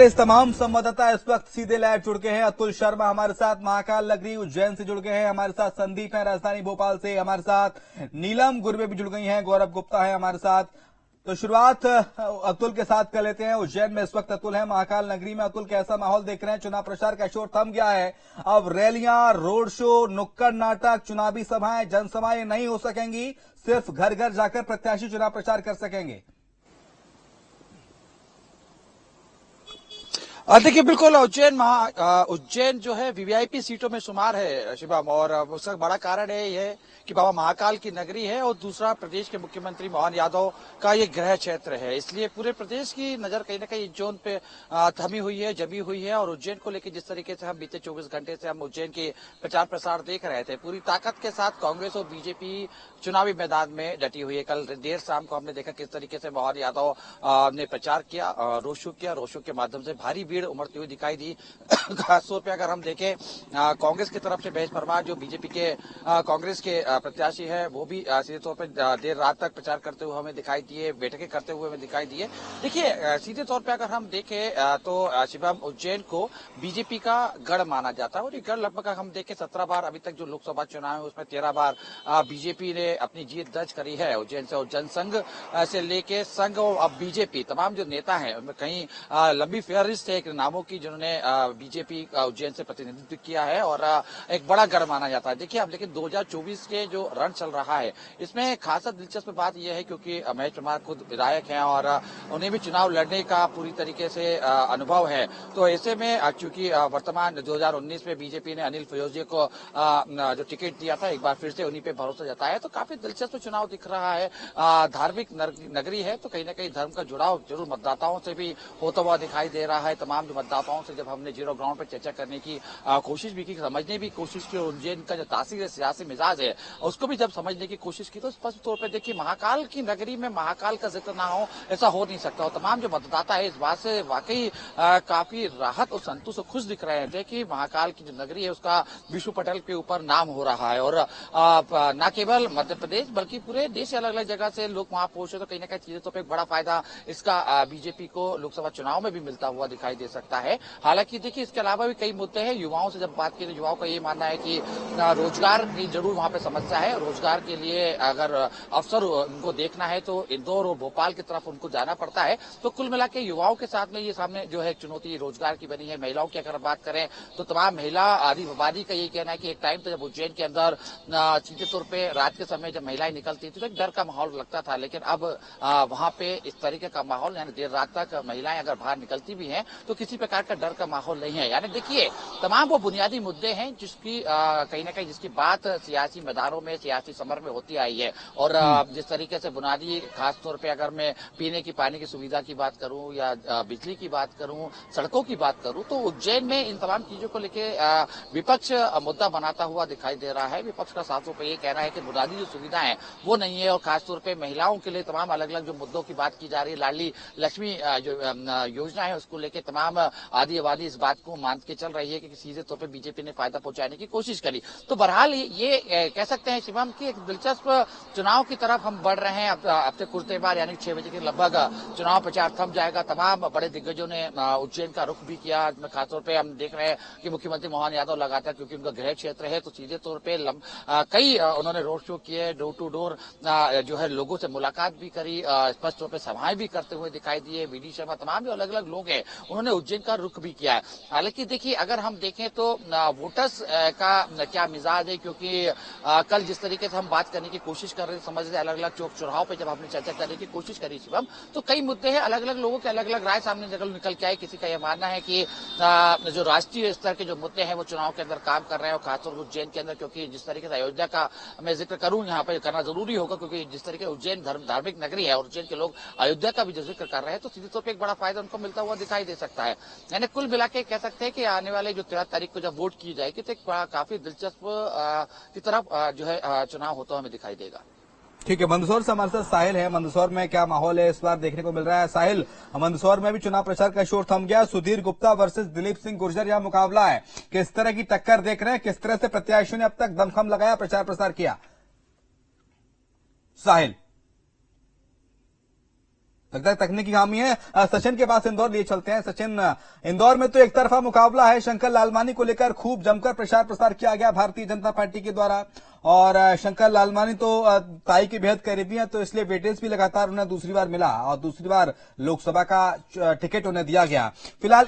इस तमाम संवाददाता इस वक्त सीधे लाइव जुड़ गए हैं। अतुल शर्मा हमारे साथ महाकाल नगरी उज्जैन से जुड़ गए हैं, हमारे साथ संदीप है राजधानी भोपाल से, हमारे साथ नीलम गुरबे भी जुड़ गई हैं, गौरव गुप्ता है हमारे साथ। तो शुरुआत अतुल के साथ कर लेते हैं। उज्जैन में इस वक्त अतुल है, महाकाल नगरी में अतुल कैसा माहौल देख रहे हैं? चुनाव प्रचार का शोर थम गया है, अब रैलियां, रोड शो, नुक्कड़ नाटक, चुनावी सभाएं, जनसभाएं नहीं हो सकेंगी, सिर्फ घर घर जाकर प्रत्याशी चुनाव प्रचार कर सकेंगे। देखिए बिल्कुल उज्जैन जो है वीवीआईपी सीटों में शुमार है शिवम, और उसका बड़ा कारण है ये कि बाबा महाकाल की नगरी है और दूसरा प्रदेश के मुख्यमंत्री मोहन यादव का ये गृह क्षेत्र है, इसलिए पूरे प्रदेश की नजर कहीं ना कहीं जोन पे थमी हुई है, जमी हुई है। और उज्जैन को लेकर जिस तरीके से हम बीते 24 घंटे से हम उज्जैन के प्रचार प्रसार देख रहे थे, पूरी ताकत के साथ कांग्रेस और बीजेपी चुनावी मैदान में डटी हुई है। कल देर शाम को हमने देखा किस तरीके से मोहन यादव ने प्रचार किया, रोड शो के माध्यम से भारी भीड़ उमड़ती हुई दिखाई दी। खासतौर पर अगर हम देखें कांग्रेस की तरफ से बहस परमार जो बीजेपी के कांग्रेस के प्रत्याशी है वो भी सीधे तौर पर देर रात तक प्रचार करते हुए हमें दिखाई दिए, बैठकें करते हुए हमें दिखाई दिए। देखिए सीधे तौर पर अगर हम देखें तो शिवम उज्जैन को बीजेपी का गढ़ माना जाता है, और ये गढ़ लगभग हम देखें 17 बार अभी तक जो लोकसभा चुनाव है उसमें 13 बार बीजेपी ने अपनी जीत दर्ज करी है उज्जैन से। और जनसंघ से लेके संघ और अब बीजेपी तमाम जो नेता हैं उनमें कहीं लंबी फेहरिस्त है नामों की जिन्होंने बीजेपी उज्जैन से प्रतिनिधित्व किया है और एक बड़ा गढ़ माना जाता है। देखिए अब लेकिन 2024 के जो रण चल रहा है इसमें खासा दिलचस्प बात यह है क्योंकि महेश परमार खुद विधायक हैं और उन्हें भी चुनाव लड़ने का पूरी तरीके से अनुभव है। तो ऐसे में चूंकि वर्तमान 2019 में बीजेपी ने अनिल फिरोजिया को जो टिकट दिया था एक बार फिर से उन्हीं पे भरोसा जताया, तो काफी दिलचस्प चुनाव दिख रहा है। धार्मिक नगरी है तो कहीं ना कहीं धर्म का जुड़ाव जरूर मतदाताओं से भी होता हुआ दिखाई दे रहा है। तमाम जो मतदाताओं से जब हमने जीरो ग्राउंड पर चर्चा करने की कोशिश भी की, समझने भी कोशिश की, उज्जैन का जो तासीर है, सियासी मिजाज है उसको भी जब समझने की कोशिश की, तो स्पष्ट तौर पर देखिए महाकाल की नगरी में महाकाल का जिक्र ना हो ऐसा हो नहीं सकता। और तमाम जो मतदाता है इस बात से वाकई काफी राहत और संतुष्ट और खुश दिख रहे थे कि महाकाल की जो नगरी है उसका विश्व पटल के ऊपर नाम हो रहा है। और न केवल मध्य प्रदेश बल्कि पूरे देश से अलग अलग जगह से लोग वहां पहुंचे, तो कहीं ना कहीं चीजें तो एक बड़ा फायदा इसका बीजेपी को लोकसभा चुनाव में भी मिलता हुआ दिखाई दे सकता है। हालांकि देखिए इसके अलावा भी कई मुद्दे हैं। युवाओं से जब बात की तो युवाओं का ये मानना है कि रोजगार की जरूर वहां पे समस्या है, रोजगार के लिए अगर अवसर उनको देखना है तो इंदौर और भोपाल की तरफ उनको जाना पड़ता है। तो कुल मिला के युवाओं के साथ में ये सामने जो है चुनौती रोजगार की बनी है। महिलाओं की अगर बात करें तो तमाम महिला आदिवासी का ये कहना है कि एक टाइम तो जब उज्जैन के अंदर सीधे तौर पर रात के समय जब महिलाएं निकलती थी तो एक डर का माहौल लगता था, लेकिन अब वहां पे इस तरीके का माहौल यानी देर रात तक महिलाएं अगर बाहर निकलती भी हैं तो किसी प्रकार का डर का माहौल नहीं है। यानी देखिए तमाम वो बुनियादी मुद्दे हैं जिसकी कहीं ना कहीं जिसकी बात सियासी मैदानों में सियासी समर में होती आई है। और जिस तरीके से बुनियादी खासतौर पे अगर मैं पीने की पानी की सुविधा की बात करूं या बिजली की बात करूं, सड़कों की बात करूं, तो उज्जैन में इन तमाम चीजों को लेकर विपक्ष मुद्दा बनाता हुआ दिखाई दे रहा है। विपक्ष का साफ तौर पर यह कहना है कि बुनियादी जो सुविधा है वो नहीं है, और खासतौर पर महिलाओं के लिए तमाम अलग अलग जो मुद्दों की बात की जा रही है, लाडली लक्ष्मी जो योजना है उसको लेकर तमाम आदिवादी इस बात को मान के चल रही है कि सीधे तौर पे बीजेपी ने फायदा पहुंचाने की कोशिश करी। तो बहरहाल ये कह सकते हैं शिवम की एक दिलचस्प चुनाव की तरफ हम बढ़ रहे हैं। अब से कुछ देर बाद यानी 6 बजे के लगभग चुनाव प्रचार थम जाएगा। तमाम बड़े दिग्गजों ने उज्जैन का रुख भी किया। खासतौर पर हम देख रहे हैं कि मुख्यमंत्री मोहन यादव लगातार क्योंकि उनका गृह क्षेत्र है तो सीधे तौर पर कई उन्होंने रोड शो किए, डोर टू डोर जो है लोगों से मुलाकात भी करी, स्पष्ट तौर पर सभाएं भी करते हुए दिखाई दिए। वीडी शर्मा तमाम जो अलग अलग लोग हैं उन्होंने उज्जैन का रुख भी किया है। हालांकि देखिए अगर हम देखें तो वोटर्स का क्या मिजाज है, क्योंकि कल जिस तरीके से हम बात करने की कोशिश कर रहे थे, समझ रहे अलग अलग चौक चौराहों पे जब हमने चर्चा करने की कोशिश करी शिवम, तो कई मुद्दे हैं, अलग अलग लोगों के अलग अलग राय सामने निकल के आए। किसी का यह मानना है कि जो राष्ट्रीय स्तर के जो मुद्दे हैं वो चुनाव के अंदर काम कर रहे हैं, और खासतौर पर उज्जैन के अंदर, क्योंकि जिस तरीके से अयोध्या का मैं जिक्र करूं यहाँ पे करना जरूरी होगा, क्योंकि जिस तरीके उज्जैन धार्मिक नगरी है और उज्जैन के लोग अयोध्या का भी जो जिक्र कर रहे हैं तो सीधे तौर पर एक बड़ा फायदा उनको मिलता हुआ दिखाई दे सकता है। यानी कुल मिला के कह सकते हैं कि आने वाले जो 13 तारीख को जब वोट की जाएगी तो एक काफी दिलचस्प की तरफ जो है चुनाव होता हमें दिखाई देगा। ठीक है, मंदसौर से हमारे साथ साहिल है। मंदसौर में क्या माहौल है इस बार देखने को मिल रहा है? साहिल, मंदसौर में भी चुनाव प्रचार का शोर थम गया। सुधीर गुप्ता वर्सेस दिलीप सिंह गुर्जर यह मुकाबला है, किस तरह की टक्कर देख रहे हैं? किस तरह से प्रत्याशियों ने अब तक दमखम लगाया, प्रचार प्रसार किया? साहिल लगता है तकनीकी खामी है। सचिन के पास इंदौर लिए चलते हैं। सचिन, इंदौर में तो एक तरफा मुकाबला है, शंकर लालवानी को लेकर खूब जमकर प्रचार प्रसार किया गया भारतीय जनता पार्टी के द्वारा, और शंकर लालवानी तो ताई की बेहद करीबी हैं, तो इसलिए वेटेज भी लगातार उन्हें दूसरी बार मिला और दूसरी बार लोकसभा का टिकट उन्हें दिया गया। फिलहाल